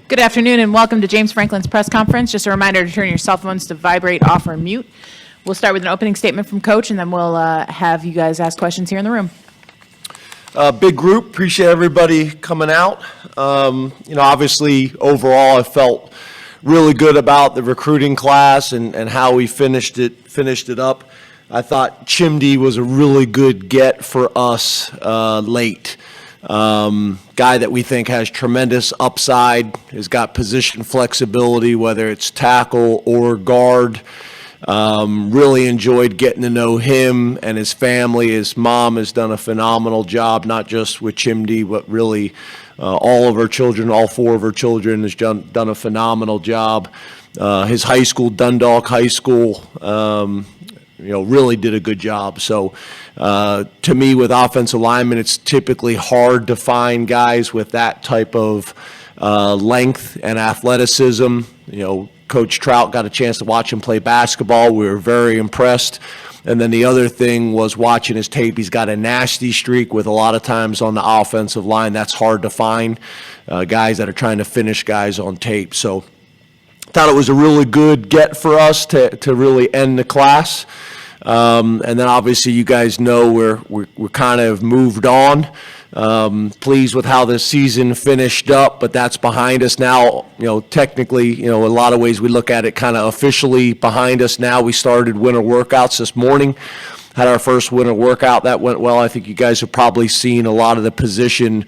Good afternoon and welcome to James Franklin's press conference. Just a reminder to turn your cell phones to vibrate, off, or mute. We'll start with an opening statement from Coach, and then we'll have you guys ask questions here in the room. Big group. Appreciate everybody coming out. Obviously, overall, I felt really good about the recruiting class and how we finished it up. I thought Chimdy was a really good get for us late. Guy that we think has tremendous upside, has got position flexibility, whether it's tackle or guard. Really enjoyed getting to know him and his family. His mom has done a phenomenal job, not just with Chimdy, but really all of her children, all four of her children has done a phenomenal job. His high school, Dundalk High School, really did a good job. So to me, with offensive linemen, it's typically hard to find guys with that type of length and athleticism. Coach Trout got a chance to watch him play basketball. We were very impressed. And then the other thing was watching his tape. He's got a nasty streak with a lot of times on the offensive line. That's hard to find, guys that are trying to finish guys on tape. So thought it was a really good get for us to really end the class. And then obviously you guys know we're kind of moved on. Pleased with how this season finished up, but that's behind us now. Technically, in a lot of ways we look at it kind of officially behind us now. We started winter workouts this morning, had our first winter workout. That went well. I think you guys have probably seen a lot of the position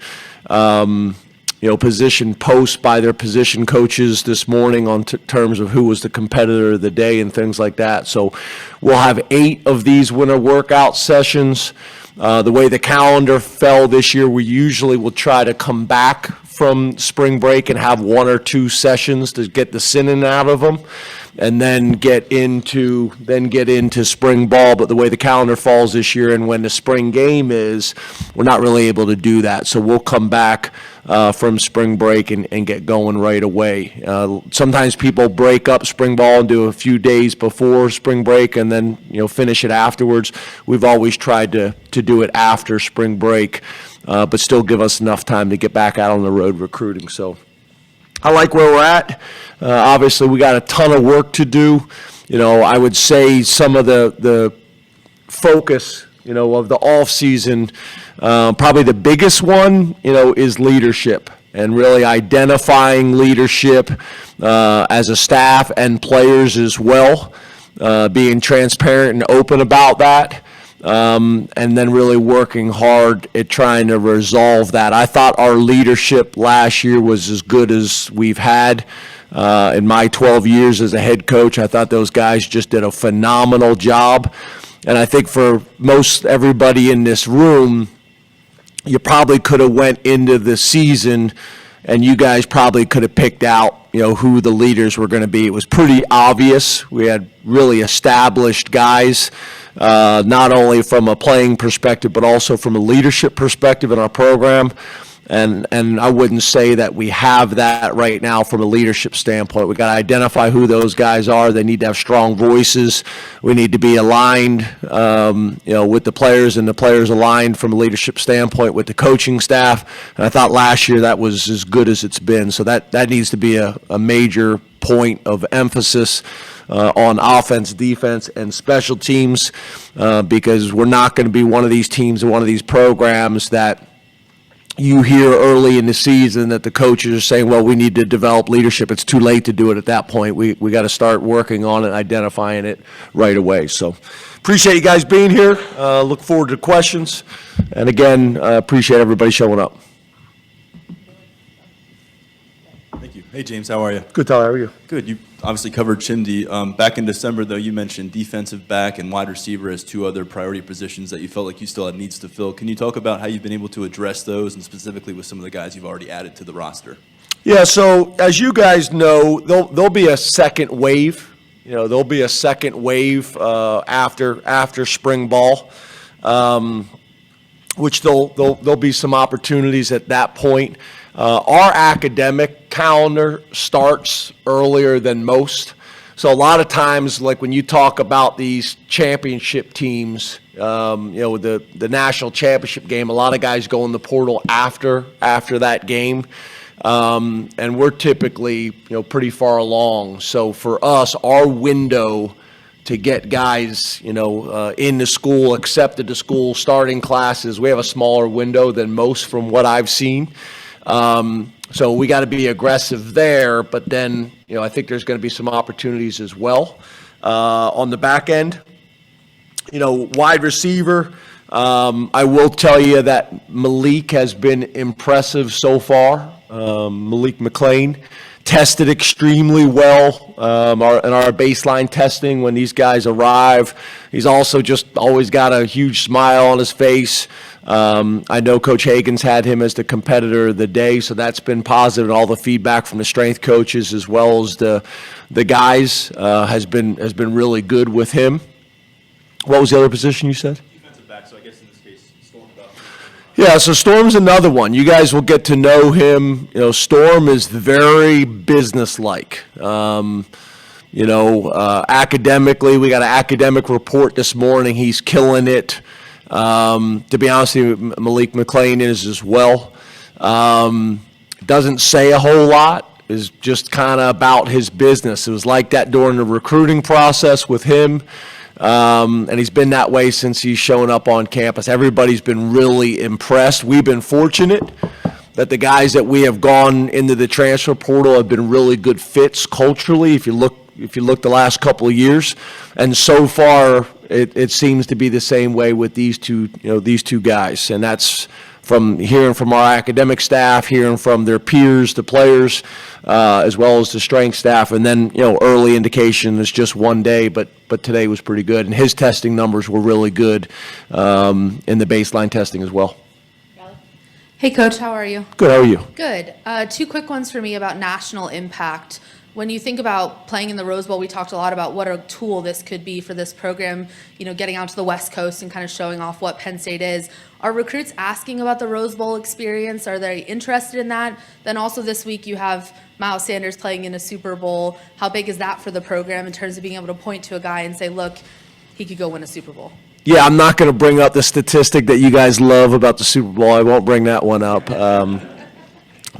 posts by their position coaches this morning on terms of who was the competitor of the day and things like that. So we'll have 8 of these winter workout sessions. The way the calendar fell this year, we usually will try to come back from spring break and have 1 or 2 sessions to get the sinning out of them, and then get into spring ball. But the way the calendar falls this year and when the spring game is, we're not really able to do that. So we'll come back from spring break and get going right away. Sometimes people break up spring ball and do a few days before spring break and then finish it afterwards. We've always tried to do it after spring break, but still give us enough time to get back out on the road recruiting. So I like where we're at. Obviously, we got a ton of work to do. I would say some of the focus, of the offseason, probably the biggest one, is leadership and really identifying leadership as a staff and players as well, being transparent and open about that. And then really working hard at trying to resolve that. I thought our leadership last year was as good as we've had in my 12 years as a head coach. I thought those guys just did a phenomenal job. And I think for most everybody in this room, you probably could have went into the season and you guys probably could have picked out, who the leaders were going to be. It was pretty obvious. We had really established guys, not only from a playing perspective, but also from a leadership perspective in our program. And I wouldn't say that we have that right now from a leadership standpoint. We got to identify who those guys are. They need to have strong voices. We need to be aligned, with the players, and the players aligned from a leadership standpoint with the coaching staff. And I thought last year that was as good as it's been. So that needs to be a major point of emphasis on offense, defense, and special teams, because we're not going to be one of these teams and one of these programs that you hear early in the season that the coaches are saying, well, we need to develop leadership. It's too late to do it at that point. We got to start working on it, identifying it right away. So appreciate you guys being here. Look forward to questions. And again, appreciate everybody showing up. Thank you. Hey, James, how are you? Good, Tyler. How are you? Good. You obviously covered Chimdy. Back in December, though, you mentioned defensive back and wide receiver as 2 other priority positions that you felt like you still had needs to fill. Can you talk about how you've been able to address those, and specifically with some of the guys you've already added to the roster? Yeah, so as you guys know, there'll be a second wave. There'll be a second wave after spring ball, which there'll be some opportunities at that point. Our academic calendar starts earlier than most. So a lot of times, like when you talk about these championship teams, the national championship game, a lot of guys go in the portal after that game. And we're typically, pretty far along. So for us, our window to get guys, into school, accepted to school, starting classes, we have a smaller window than most from what I've seen. So we got to be aggressive there, but then, I think there's going to be some opportunities as well on the back end. Wide receiver, I will tell you that Malik has been impressive so far. Malik McLean tested extremely well in our baseline testing when these guys arrive. He's also just always got a huge smile on his face. I know Coach Hagans had him as the competitor of the day, so that's been positive, and all the feedback from the strength coaches as well as the guys has been really good with him. What was the other position you said? Defensive back, so I guess in this case, Storm. Yeah, so Storm's another one. You guys will get to know him. Storm is very businesslike. Academically, we got an academic report this morning. He's killing it. To be honest with you, Malik McLean is as well. Doesn't say a whole lot, is just kind of about his business. It was like that during the recruiting process with him, and he's been that way since he's shown up on campus. Everybody's been really impressed. We've been fortunate that the guys that we have gone into the transfer portal have been really good fits culturally, if you look the last couple of years. And so far, it seems to be the same way with these two guys. And that's from hearing from our academic staff, hearing from their peers, the players, as well as the strength staff. And then, early indication is just one day, but today was pretty good. And his testing numbers were really good in the baseline testing as well. Hey, Coach, how are you? Good, how are you? Good. Two quick ones for me about national impact. When you think about playing in the Rose Bowl, we talked a lot about what a tool this could be for this program, getting out to the West Coast and kind of showing off what Penn State is. Are recruits asking about the Rose Bowl experience? Are they interested in that? Then also this week you have Miles Sanders playing in a Super Bowl. How big is that for the program in terms of being able to point to a guy and say, look, he could go win a Super Bowl? Yeah, I'm not going to bring up the statistic that you guys love about the Super Bowl. I won't bring that one up.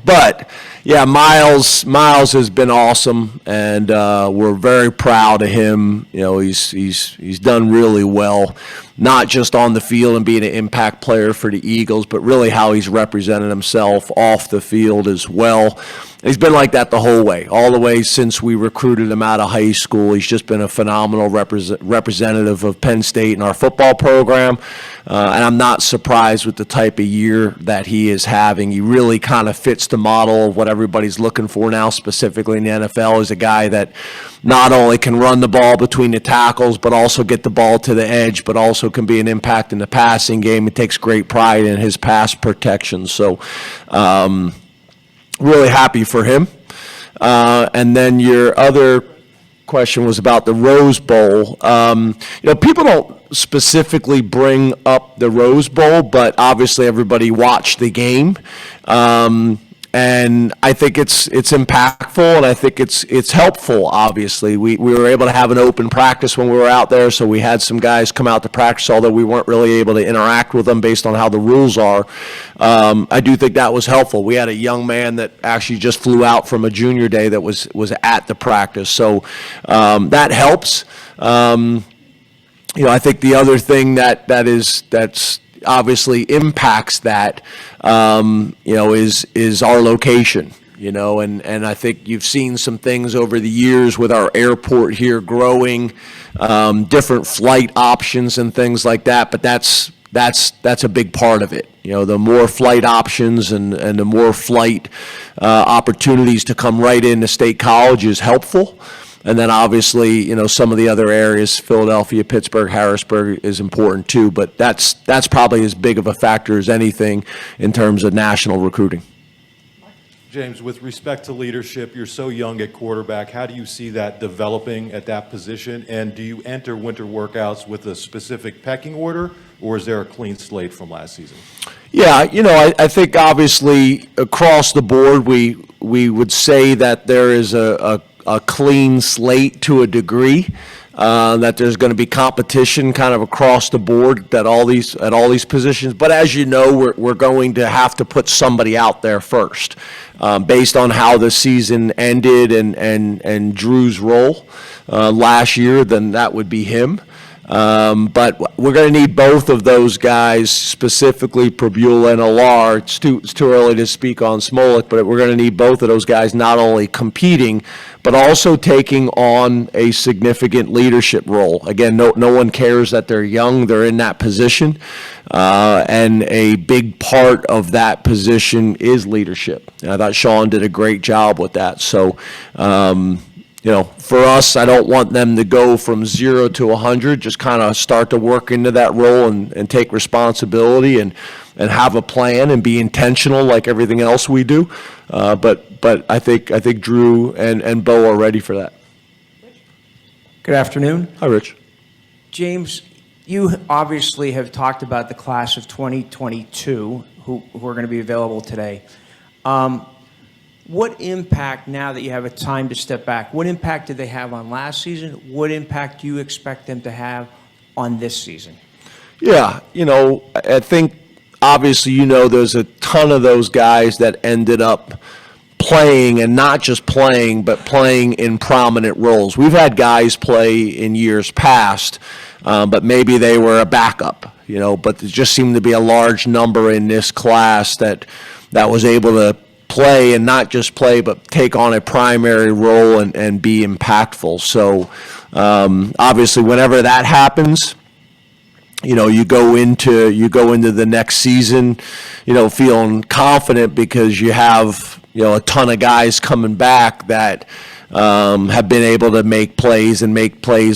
But yeah, Miles has been awesome, and we're very proud of him. He's done really well, not just on the field and being an impact player for the Eagles, but really how he's represented himself off the field as well. He's been like that the whole way, all the way since we recruited him out of high school. He's just been a phenomenal representative of Penn State and our football program, and I'm not surprised with the type of year that he is having. He really kind of fits the model of what everybody's looking for now, specifically in the NFL, is a guy that not only can run the ball between the tackles, but also get the ball to the edge, but also can be an impact in the passing game. He takes great pride in his pass protection. So, really happy for him. And then your other question was about the Rose Bowl. People don't specifically bring up the Rose Bowl, but obviously everybody watched the game. And I think it's impactful, and I think it's helpful, obviously. We were able to have an open practice when we were out there, so we had some guys come out to practice, although we weren't really able to interact with them based on how the rules are. I do think that was helpful. We had a young man that actually just flew out from a junior day that was at the practice, so that helps. I think the other thing that's obviously impacts that, is our location, and I think you've seen some things over the years with our airport here growing, different flight options and things like that, but that's a big part of it. The more flight options and the more flight opportunities to come right into State College is helpful. And then obviously, some of the other areas, Philadelphia, Pittsburgh, Harrisburg is important too, but that's probably as big of a factor as anything in terms of national recruiting. James, with respect to leadership, you're so young at quarterback. How do you see that developing at that position? And do you enter winter workouts with a specific pecking order, or is there a clean slate from last season? Yeah, I think obviously across the board we would say that there is a a clean slate to a degree, that there's going to be competition kind of across the board at all these positions. But as you know, we're going to have to put somebody out there first, based on how the season ended and Drew's role last year. Then that would be him. But we're going to need both of those guys, specifically Prabula and Alar. It's too early to speak on Smolik, but we're going to need both of those guys not only competing, but also taking on a significant leadership role. Again, no one cares that they're young. They're in that position. And a big part of that position is leadership. And I thought Sean did a great job with that. So, for us, I don't want them to go from 0 to 100, just kind of start to work into that role and take responsibility and have a plan and be intentional like everything else we do. But I think Drew and Bo are ready for that. Good afternoon. Hi, Rich. James, you obviously have talked about the class of 2022 who are going to be available today. What impact, now that you have a time to step back, what impact did they have on last season? What impact do you expect them to have on this season? Yeah, I think obviously, there's a ton of those guys that ended up playing, and not just playing, but playing in prominent roles. We've had guys play in years past, but maybe they were a backup, but there just seemed to be a large number in this class that was able to play, and not just play, but take on a primary role and be impactful. So obviously, whenever that happens, you go into the next season, feeling confident because you have a ton of guys coming back that have been able to make plays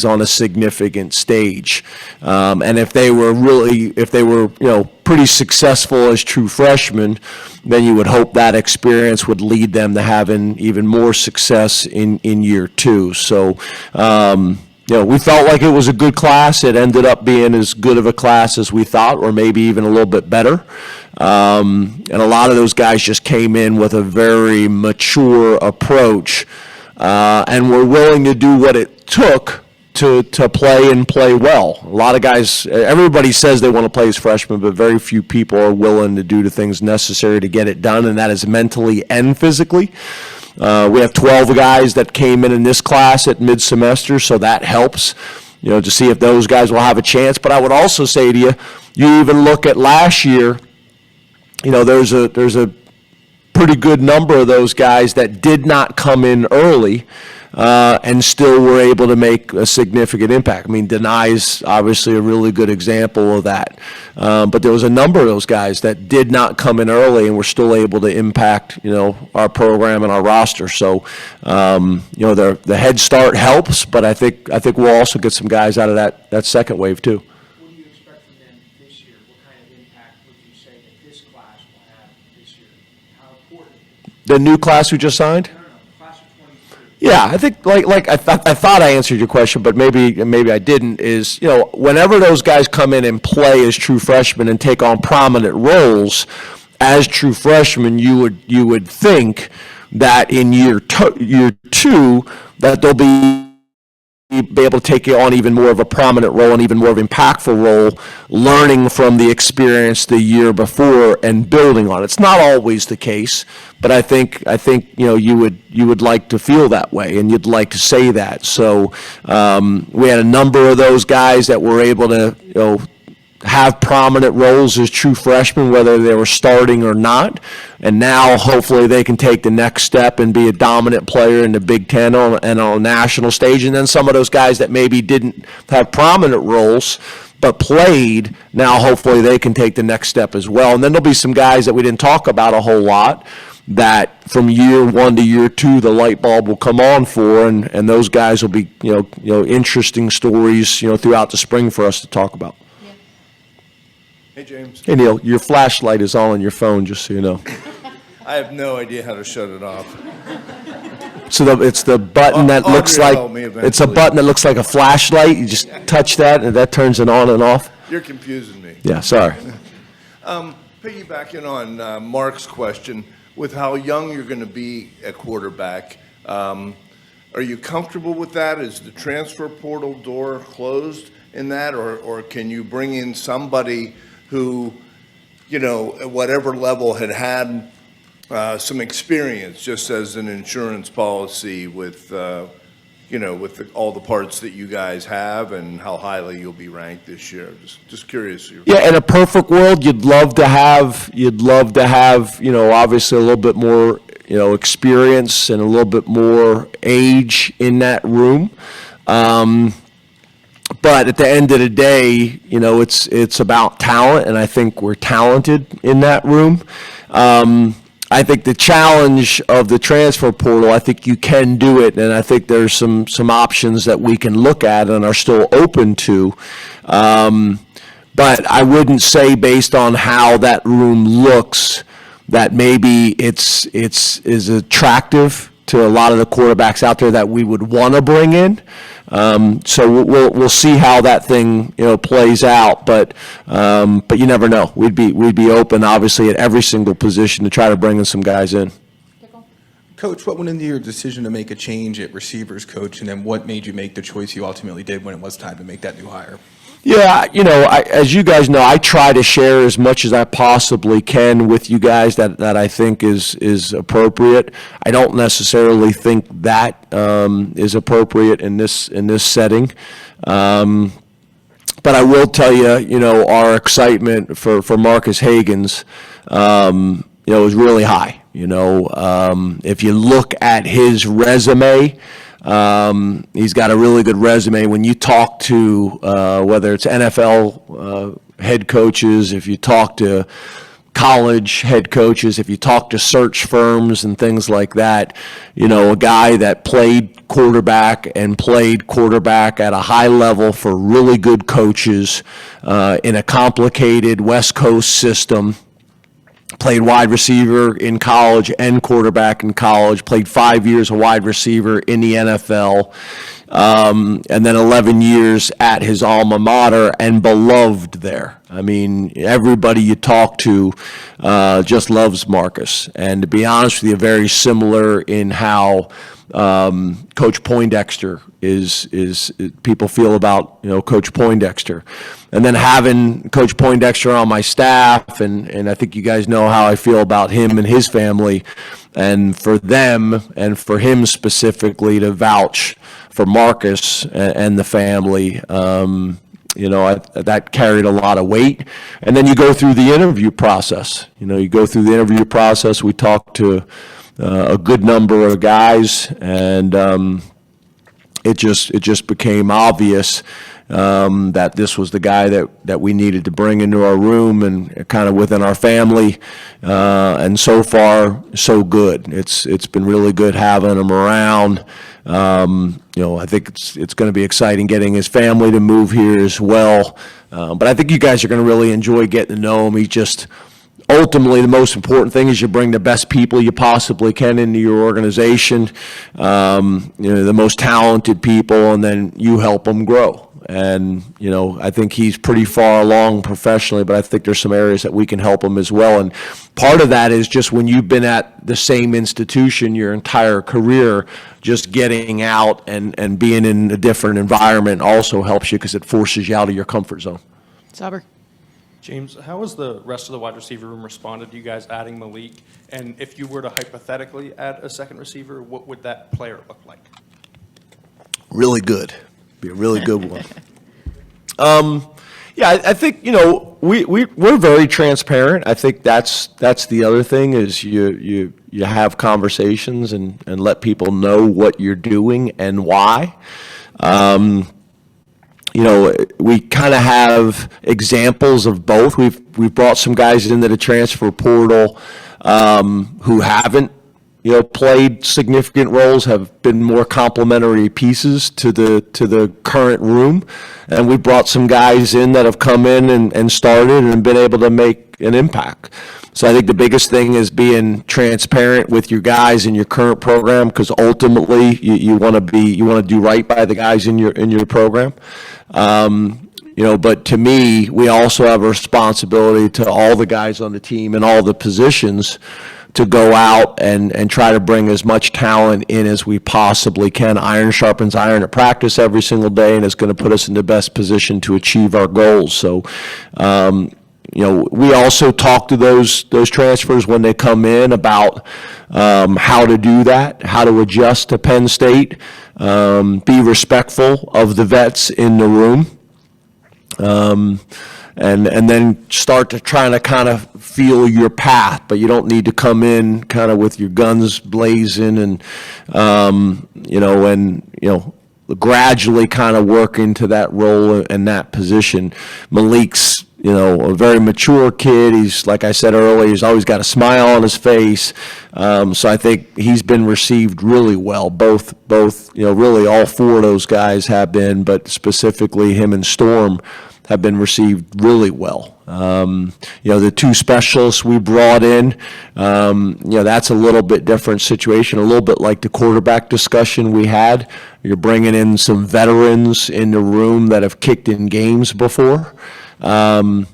on a significant stage. And if they were pretty successful as true freshmen, then you would hope that experience would lead them to having even more success in year two. So, we felt like it was a good class. It ended up being as good of a class as we thought, or maybe even a little bit better. And a lot of those guys just came in with a very mature approach, and were willing to do what it took to play and play well. A lot of guys, everybody says they want to play as freshmen, but very few people are willing to do the things necessary to get it done, and that is mentally and physically. We have 12 guys that came in this class at mid-semester, so that helps, to see if those guys will have a chance. But I would also say to you, you even look at last year, there's a pretty good number of those guys that did not come in early and still were able to make a significant impact. I mean, Denai's obviously a really good example of that. But there was a number of those guys that did not come in early and were still able to impact, our program and our roster. So, the head start helps, but I think we'll also get some guys out of that second wave too. What do you expect from them this year? What kind of impact would you say that this class will have this year? How important? The new class we just signed? No, class of 22. Yeah, I think I thought I answered your question, but maybe I didn't. Is whenever those guys come in and play as true freshmen and take on prominent roles as true freshmen, you would think that in year two that they'll be able to take on even more of a prominent role and even more of an impactful role, learning from the experience the year before and building on it. It's not always the case, but I think you would like to feel that way, and you'd like to say that. So we had a number of those guys that were able to have prominent roles as true freshmen, whether they were starting or not. And now hopefully they can take the next step and be a dominant player in the Big Ten and on a national stage. And then some of those guys that maybe didn't have prominent roles but played, now hopefully they can take the next step as well. And then there'll be some guys that we didn't talk about a whole lot that from year one to year two the light bulb will come on for, and those guys will be interesting stories throughout the spring for us to talk about. Hey, James. Hey, Neil, your flashlight is on your phone, just so you know. I have no idea how to shut it off. So it's the button that Audrey looks will like, help me it's a eventually. button that looks like a flashlight. You just touch that, and that turns it on and off. You're confusing me. Yeah, sorry. Piggybacking on Mark's question, with how young you're going to be at quarterback, are Are you comfortable with that? Is the transfer portal door closed in that, or can you bring in somebody who, you know, at whatever level had some experience, just as an insurance policy with, you know, with all the parts that you guys have and how highly you'll be ranked this year? Just curious. Yeah, in a perfect world, you'd love to have, you know, obviously a little bit more, you know, experience and a little bit more age in that room. But at the end of the day, you know, it's about talent, and I think we're talented in that room. I think the challenge of the transfer portal, I think you can do it, and I think there's some options that we can look at and are still open to. But I wouldn't say, based on how that room looks, that maybe it's is attractive to a lot of the quarterbacks out there that we would want to bring in. So we'll see how that thing, you know, plays out, but you never know. We'd be open, obviously, at every single position to try to bring in some guys in. Coach, what went into your decision to make a change at receivers coach, and then what made you make the choice you ultimately did when it was time to make that new hire? Yeah, you know, as you guys know, I try to share as much as I possibly can with you guys that I think is appropriate. I don't necessarily think that is appropriate in this setting. But I will tell you, you know, our excitement for Marques Hagans, you know, is really high. You know, if you look at his resume, he's got a really good resume. When you talk to whether it's NFL head coaches, if you talk to college head coaches, if you talk to search firms and things like that, you know, a guy that played quarterback at a high level for really good coaches in a complicated West Coast system. Played wide receiver in college and quarterback in college, played 5 years of wide receiver in the NFL, and then 11 years at his alma mater and beloved there. I mean, everybody you talk to just loves Marques. And to be honest with you, very similar in how Coach Poindexter is people feel about, you know, Coach Poindexter. And then having Coach Poindexter on my staff, and I think you guys know how I feel about him and his family, and for them and for him specifically to vouch for Marques and the family, you know, that carried a lot of weight. And then you go through the interview process. You know, you go through the interview process. We talked to a good number of guys, and it just became obvious that this was the guy that we needed to bring into our room and kind of within our family. And so far, so good. It's been really good having him around. You know, I think it's going to be exciting getting his family to move here as well. But I think you guys are going to really enjoy getting to know him. He just ultimately, the most important thing is you bring the best people you possibly can into your organization, you know, the most talented people, and then you help them grow. And, you know, I think he's pretty far along professionally, but I think there's some areas that we can help him as well. And part of that is just when you've been at the same institution your entire career, just getting out and being in a different environment also helps you because it forces you out of your comfort zone. Sauber. James, how has the rest of the wide receiver room responded to you guys adding Malik? And if you were to hypothetically add a second receiver, what would that player look like? Really good. Be a really good one. Yeah, I think, you know, we're very transparent. I think that's the other thing is you have conversations and let people know what you're doing and why. You know, we kind of have examples of both. We've brought some guys into the transfer portal who haven't, you know, played significant roles, have been more complementary pieces to the current room, and we brought some guys in that have come in and started and been able to make an impact. So I think the biggest thing is being transparent with your guys in your current program, because ultimately you want to do right by the guys in your program. You know, but to me, we also have a responsibility to all the guys on the team and all the positions to go out and try to bring as much talent in as we possibly can. Iron sharpens iron at practice every single day, and it's going to put us in the best position to achieve our goals. So, we also talk to those transfers when they come in about how to do that, how to adjust to Penn State, be respectful of the vets in the room, and then start to try to kind of feel your path. But you don't need to come in kind of with your guns blazing and gradually kind of work into that role and that position. Malik's a very mature kid. He's, like I said earlier, he's always got a smile on his face. So I think he's been received really well. Both, really all four of those guys have been, but specifically him and Storm have been received really well. The two specialists we brought in, that's a little bit different situation, a little bit like the quarterback discussion we had. You're bringing in some veterans in the room that have kicked in games before. And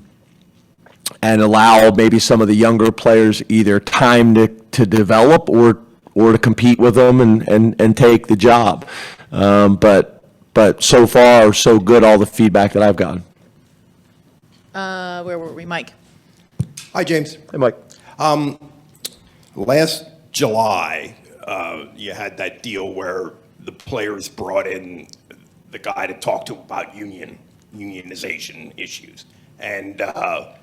allow maybe some of the younger players either time to develop or to compete with them and take the job. But so far, so good, all the feedback that I've gotten. Where were we, Mike? Hi, James. Hey, Mike. Last July, you had that deal where the players brought in the guy to talk to about unionization issues. And a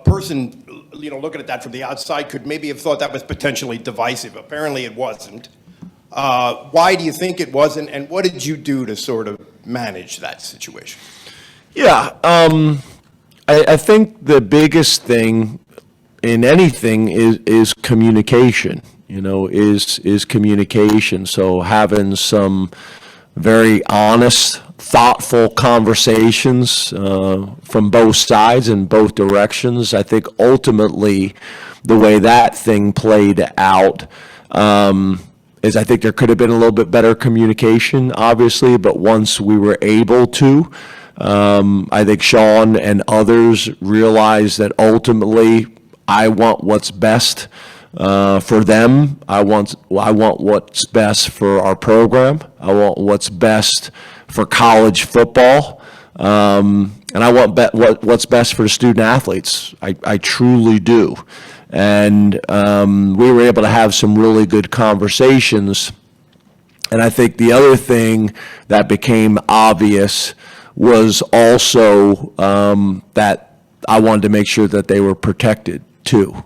person, looking at that from the outside could maybe have thought that was potentially divisive. Apparently it wasn't. Why do you think it wasn't, and what did you do to sort of manage that situation? Yeah, I think the biggest thing in anything is communication, is communication. So having some very honest, thoughtful conversations from both sides and both directions. I think ultimately the way that thing played out is I think there could have been a little bit better communication, obviously, but once we were able to, I think Sean and others realized that ultimately I want what's best for them. I want what's best for our program. I want what's best for college football, and I want what's best for the student athletes. I truly do. And we were able to have some really good conversations. And I think the other thing that became obvious was also that I wanted to make sure that they were protected too.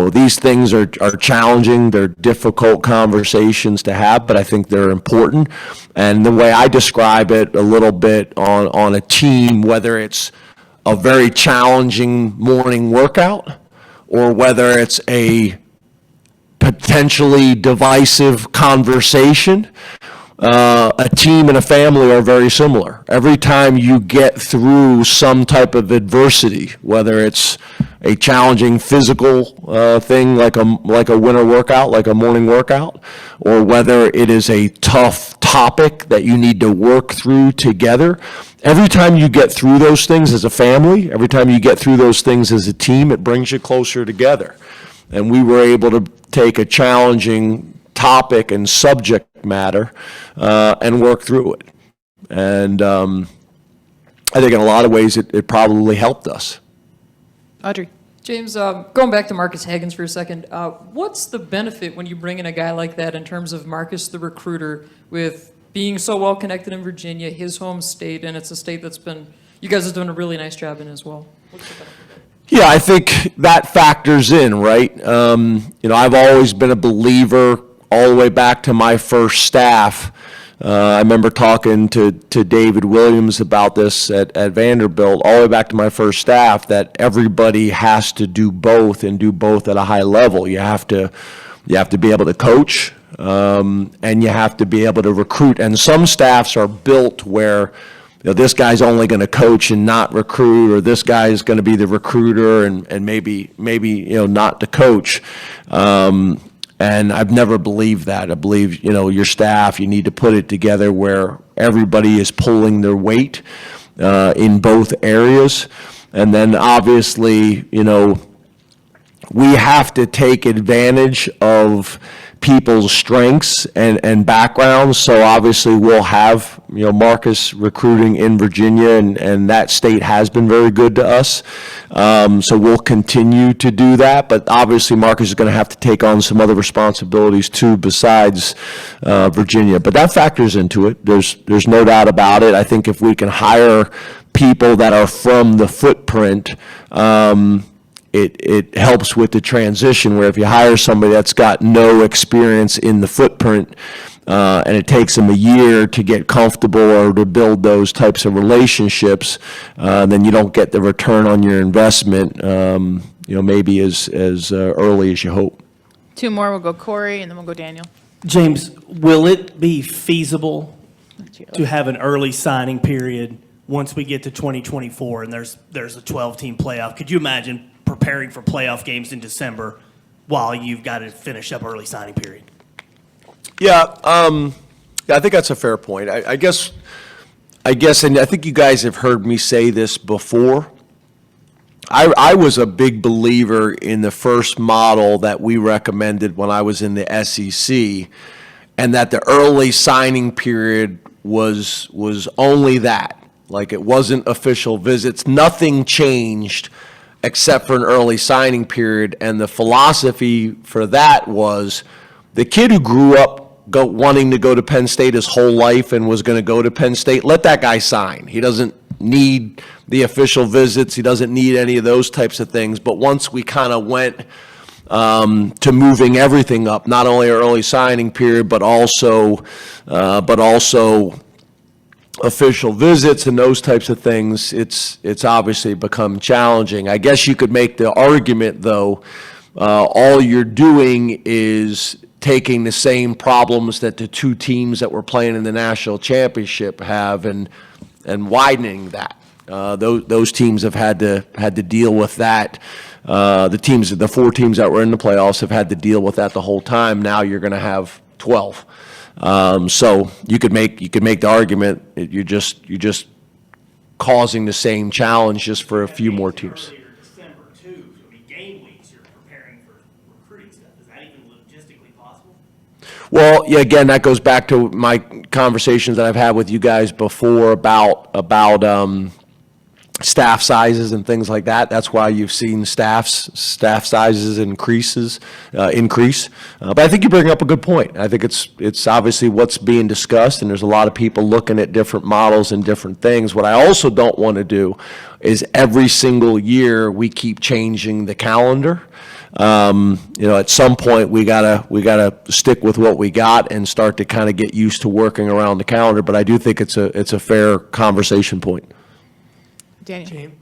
These things are challenging. They're difficult conversations to have, but I think they're important. And the way I describe it a little bit on a team, whether it's a very challenging morning workout or whether it's a potentially divisive conversation, a team and a family are very similar. Every time you get through some type of adversity, whether it's a challenging physical thing like a winter workout, like a morning workout, or whether it is a tough topic that you need to work through together, every time you get through those things as a family, every time you get through those things as a team, it brings you closer together. And we were able to take a challenging topic and subject matter and work through it. And I think in a lot of ways it probably helped us. Audrey. James, going back to Marques Hagans for a second, what's the benefit when you bring in a guy like that in terms of Marques the recruiter, with being so well connected in Virginia, his home state, and it's a state that's been, you guys have done a really nice job in as well? What's the benefit? Yeah, I think that factors in, right? I've always been a believer all the way back to my first staff. I remember talking to David Williams about this at Vanderbilt, all the way back to my first staff, that everybody has to do both and do both at a high level. You have to be able to coach, and you have to be able to recruit. And some staffs are built where this guy's only going to coach and not recruit, or this guy is going to be the recruiter and maybe not the coach. And I've never believed that. I believe, your staff, you need to put it together where everybody is pulling their weight in both areas. And then obviously, we have to take advantage of people's strengths and backgrounds. So obviously we'll have, Marques recruiting in Virginia, and that state has been very good to us. So we'll continue to do that, but obviously Marques is going to have to take on some other responsibilities too besides Virginia. But that factors into it. There's no doubt about it. I think if we can hire people that are from the footprint, it helps with the transition, where if you hire somebody that's got no experience in the footprint, and it takes them a year to get comfortable or to build those types of relationships, then you don't get the return on your investment, maybe as early as you hope. Two more, we'll go Corey, and then we'll go Daniel. James, will it be feasible to have an early signing period once we get to 2024 and there's a 12-team playoff? Could you imagine preparing for playoff games in December while you've got to finish up early signing period? Yeah, I think that's a fair point. I guess, and I think you guys have heard me say this before. I was a big believer in the first model that we recommended when I was in the SEC, and that the early signing period was only that. Like, it wasn't official visits. Nothing changed except for an early signing period. And the philosophy for that was the kid who grew up wanting to go to Penn State his whole life and was going to go to Penn State, let that guy sign. He doesn't need the official visits. He doesn't need any of those types of things. But once we kind of went to moving everything up, not only our early signing period, but also official visits and those types of things, it's obviously become challenging. I guess you could make the argument, though, all you're doing is taking the same problems that the two teams that were playing in the national championship have and widening that. Those teams have had to deal with that. The 4 teams that were in the playoffs have had to deal with that the whole time. Now you're going to have 12. So you could make the argument that you're just causing the same challenge just for a few more teams. Earlier December too, so it'll be game weeks. You're preparing for recruiting stuff. Is that even logistically possible? Well, yeah, again, that goes back to my conversations that I've had with you guys before about staff sizes and things like that. That's why you've seen staff sizes increase. But I think you bring up a good point. I think it's obviously what's being discussed, and there's a lot of people looking at different models and different things. What I also don't want to do is every single year we keep changing the calendar. At some point we gotta stick with what we got and start to kind of get used to working around the calendar. But I do think it's a fair conversation point. Daniel.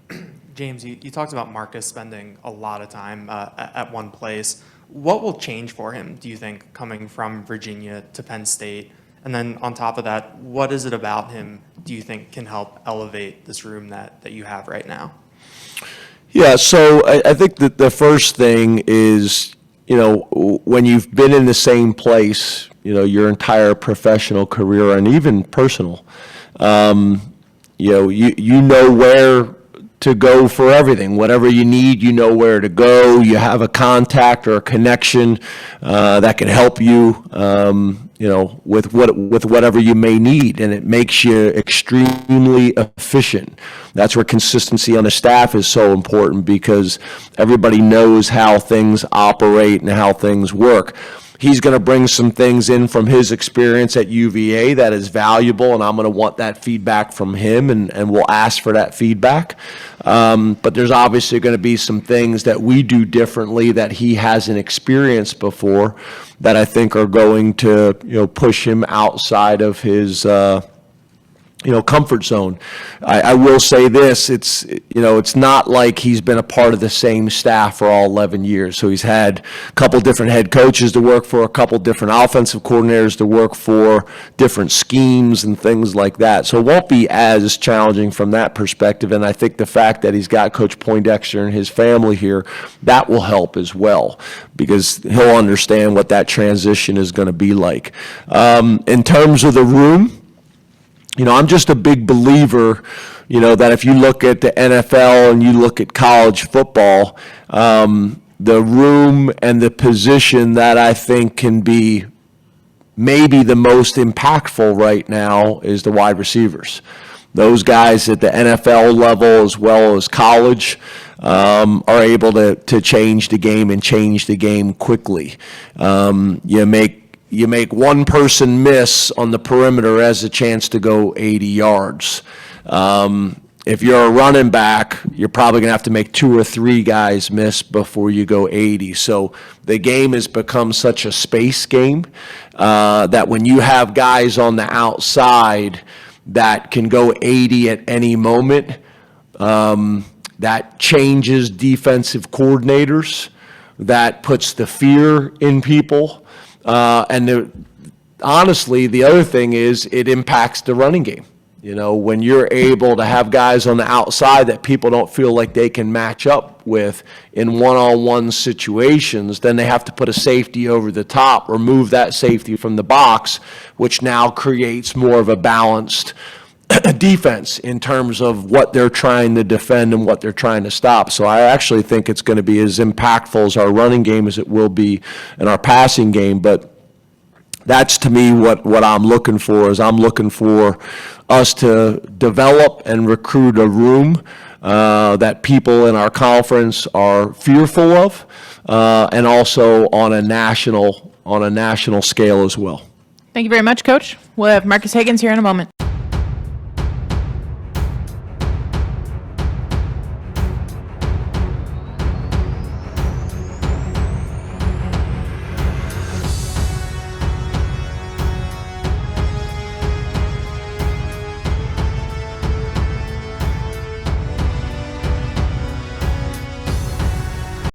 James, you talked about Marques spending a lot of time at one place. What will change for him, do you think, coming from Virginia to Penn State? And then on top of that, what is it about him do you think can help elevate this room that you have right now? Yeah, so I think that the first thing is, when you've been in the same place, your entire professional career and even personal, you know where to go for everything. Whatever you need, you know where to go. You have a contact or a connection that can help you, with whatever you may need, and it makes you extremely efficient. That's where consistency on the staff is so important, because everybody knows how things operate and how things work. He's going to bring some things in from his experience at UVA that is valuable, and I'm going to want that feedback from him, and we'll ask for that feedback. But there's obviously going to be some things that we do differently that he hasn't experienced before that I think are going to, push him outside of his comfort zone. I will say this, it's not like he's been a part of the same staff for all 11 years. So he's had a couple different head coaches to work for, a couple different offensive coordinators to work for, different schemes and things like that. So it won't be as challenging from that perspective. And I think the fact that he's got Coach Poindexter and his family here, that will help as well, because he'll understand what that transition is going to be like. In terms of the room, I'm just a big believer, that if you look at the NFL and you look at college football, the room and the position that I think can be maybe the most impactful right now is the wide receivers. Those guys at the NFL level as well as college are able to change the game and change the game quickly. You make one person miss on the perimeter as a chance to go 80 yards. If you're a running back, you're probably going to have to make 2 or 3 guys miss before you go 80. So the game has become such a space game that when you have guys on the outside that can go 80 at any moment, that changes defensive coordinators, that puts the fear in people. Honestly, the other thing is it impacts the running game. You know, when you're able to have guys on the outside that people don't feel like they can match up with in one-on-one situations, then they have to put a safety over the top or move that safety from the box, which now creates more of a balanced defense in terms of what they're trying to defend and what they're trying to stop. So I actually think it's going to be as impactful as our running game as it will be in our passing game. But that's, to me, what I'm looking for is I'm looking for us to develop and recruit a room that people in our conference are fearful of, and also on a national scale as well. Thank you very much, Coach. We'll have Marques Hagans here in a moment.